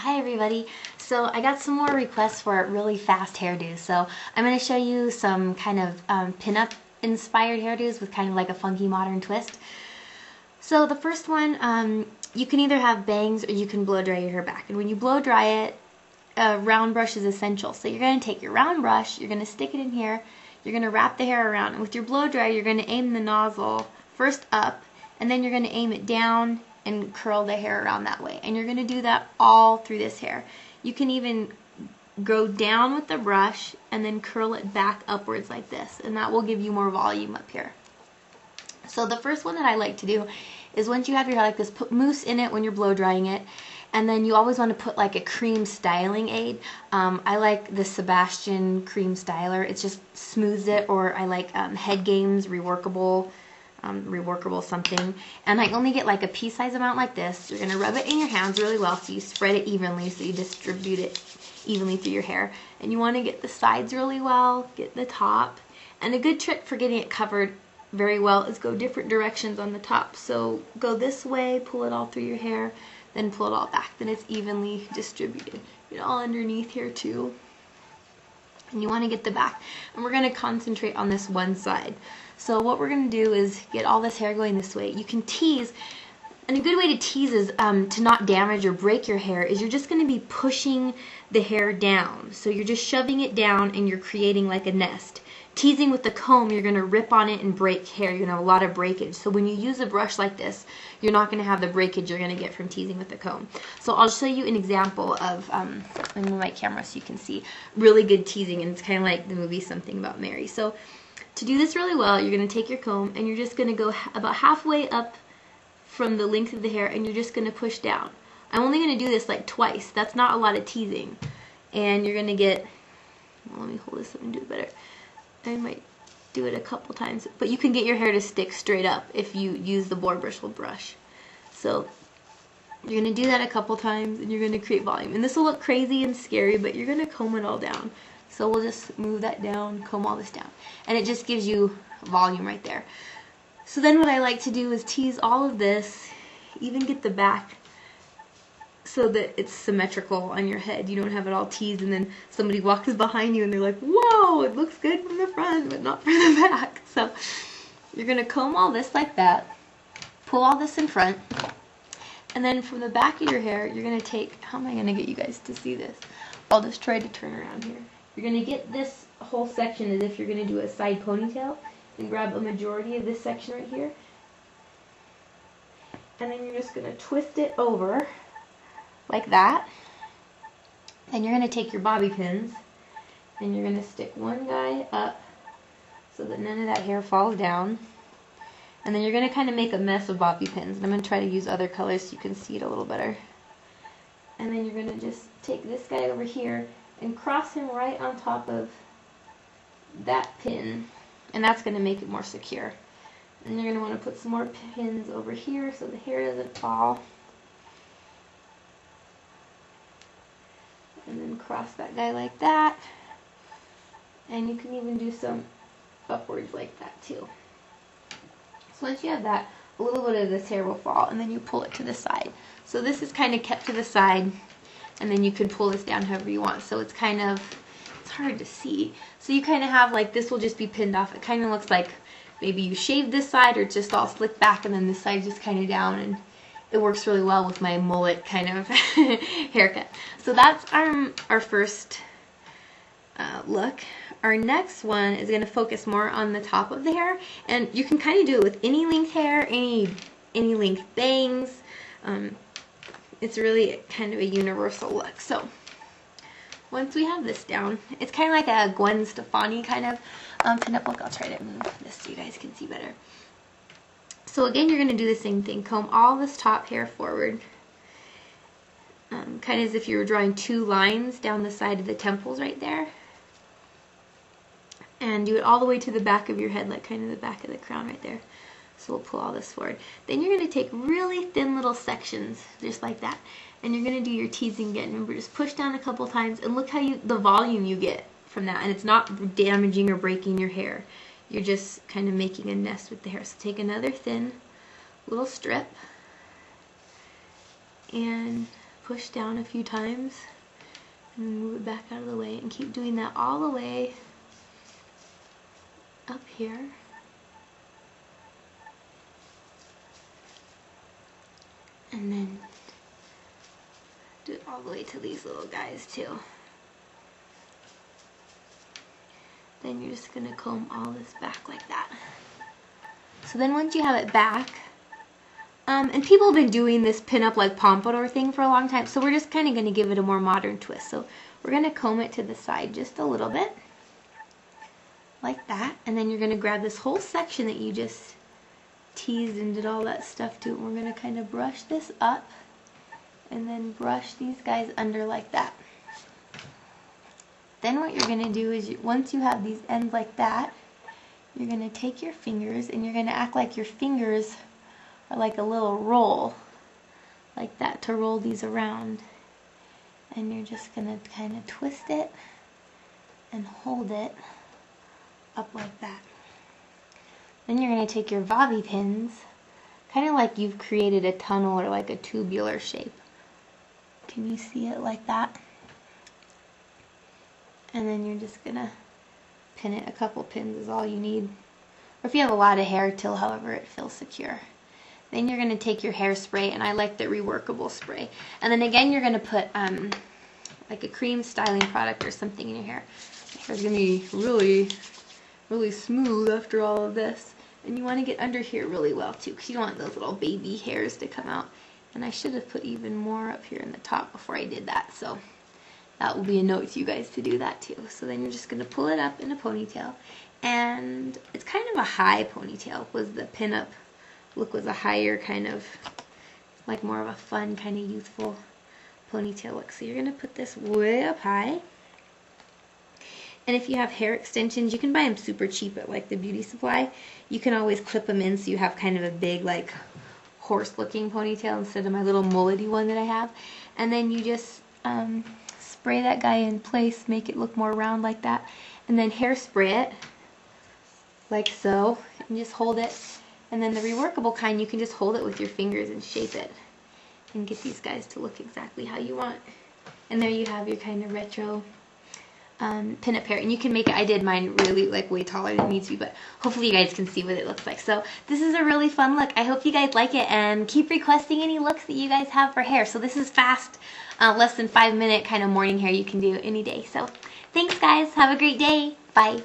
Hi everybody. So I got some more requests for really fast hairdos. So I'm going to show you some kind of pin-up inspired hairdos with kind of like a funky modern twist. So the first one, you can either have bangs or you can blow dry your hair back. And when you blow dry it, a round brush is essential. So you're going to take your round brush, you're going to stick it in here, you're going to wrap the hair around. And with your blow dry, you're going to aim the nozzle first up, and then you're going to aim it down and curl the hair around that way. And you're going to do that all through this hair. You can even go down with the brush and then curl it back upwards like this, and that will give you more volume up here. So the first one that I like to do is once you have your hair like this, put mousse in it when you're blow drying it, and then you always want to put like a cream styling aid. I like the Sebastian cream styler. It just smooths it, or I like Head Game's reworkable something, and I only get like a pea-size amount like this. You're going to rub it in your hands really well so you spread it evenly, so you distribute it evenly through your hair. And you want to get the sides really well, get the top, and a good trick for getting it covered very well is go different directions on the top. So go this way, pull it all through your hair, then pull it all back, then it's evenly distributed. Get all underneath here too. And you want to get the back, and we're going to concentrate on this one side. So what we're going to do is get all this hair going this way. You can tease, and a good way to tease is to not damage or break your hair is you're just going to be pushing the hair down. So you're just shoving it down and you're creating like a nest. Teasing with the comb, you're going to rip on it and break hair. You're going to have a lot of breakage. So when you use a brush like this, you're not going to have the breakage you're going to get from teasing with the comb. So I'll show you an example of, let me move my camera so you can see, really good teasing, and it's kind of like the movie Something About Mary. So to do this really well, you're going to take your comb and you're just going to go about halfway up from the length of the hair, and you're just going to push down. I'm only going to do this like twice. That's not a lot of teasing. And you're going to get, well, let me hold this up and do it better. I might do it a couple times, but you can get your hair to stick straight up if you use the boar bristle brush. So you're going to do that a couple times, and you're going to create volume. And this will look crazy and scary, but you're going to comb it all down. So we'll just move that down, comb all this down. And it just gives you volume right there. So then what I like to do is tease all of this, even get the back, so that it's symmetrical on your head. You don't have it all teased and then somebody walks behind you and they're like, whoa, it looks good from the front but not from the back. So you're going to comb all this like that, pull all this in front, and then from the back of your hair you're going to take, how am I going to get you guys to see this? I'll just try to turn around here. You're going to get this whole section as if you're going to do a side ponytail, and grab a majority of this section right here, and then you're just going to twist it over like that. Then you're going to take your bobby pins and you're going to stick one guy up so that none of that hair falls down, and then you're going to kind of make a mess of bobby pins, and I'm going to try to use other colors so you can see it a little better. And then you're going to just take this guy over here and cross him right on top of that pin, and that's going to make it more secure. And you're going to want to put some more pins over here so the hair doesn't fall. And then cross that guy like that. And you can even do some upwards like that too. So once you have that, a little bit of this hair will fall, and then you pull it to the side. So this is kind of kept to the side, and then you can pull this down however you want. So it's kind of, it's hard to see. So you kind of have like, this will just be pinned off. It kind of looks like maybe you shaved this side, or it's just all slicked back, and then this side just kind of down, and it works really well with my mullet kind of haircut. So that's our first look. Our next one is going to focus more on the top of the hair, and you can kind of do it with any length hair, any length bangs. It's really kind of a universal look. So once we have this down, it's kind of like a Gwen Stefani kind of pin-up look. I'll try to move this so you guys can see better. So again, you're going to do the same thing. Comb all this top hair forward, kind of as if you were drawing two lines down the side of the temples right there. And do it all the way to the back of your head, like kind of the back of the crown right there. So we'll pull all this forward. Then you're going to take really thin little sections, just like that. And you're going to do your teasing again. Remember, just push down a couple times, and look how the volume you get from that. And it's not damaging or breaking your hair. You're just kind of making a nest with the hair. So take another thin little strip and push down a few times and move it back out of the way, and keep doing that all the way up here. And then do it all the way to these little guys too. Then you're just going to comb all this back like that. So then once you have it back, and people have been doing this pin-up like pompadour thing for a long time, so we're just kind of going to give it a more modern twist. So we're going to comb it to the side just a little bit, like that, and then you're going to grab this whole section that you just teased and did all that stuff to, and we're going to kind of brush this up, and then brush these guys under like that. Then what you're going to do is, once you have these ends like that, you're going to take your fingers and you're going to act like your fingers are like a little roll, like that, to roll these around. And you're just going to kind of twist it and hold it up like that. Then you're going to take your bobby pins, kind of like you've created a tunnel or like a tubular shape. Can you see it like that? And then you're just going to pin it. A couple pins is all you need. Or if you have a lot of hair, till however it feels secure. Then you're going to take your hairspray, and I like the reworkable spray. And then again, you're going to put like a cream styling product or something in your hair. Your hair's going to be really, really smooth after all of this. And you want to get under here really well too, because you don't want those little baby hairs to come out. And I should have put even more up here in the top before I did that. So that will be a note to you guys to do that too. So then you're just going to pull it up in a ponytail. And it's kind of a high ponytail. Was the pin-up look was a higher kind of, like more of a fun kind of youthful ponytail look. So you're going to put this way up high. And if you have hair extensions, you can buy them super cheap at like the beauty supply. You can always clip them in so you have kind of a big like horse looking ponytail instead of my little mullety one that I have. And then you just spray that guy in place, make it look more round like that, and then hairspray it like so, and just hold it. And then the reworkable kind, you can just hold it with your fingers and shape it and get these guys to look exactly how you want. And there you have your kind of retro pin-up hair. And you can make it, I did mine really like way taller than it needs to be, but hopefully you guys can see what it looks like. So this is a really fun look. I hope you guys like it, and keep requesting any looks that you guys have for hair. So this is fast, less than 5 minute kind of morning hair you can do any day. So thanks guys, have a great day, bye.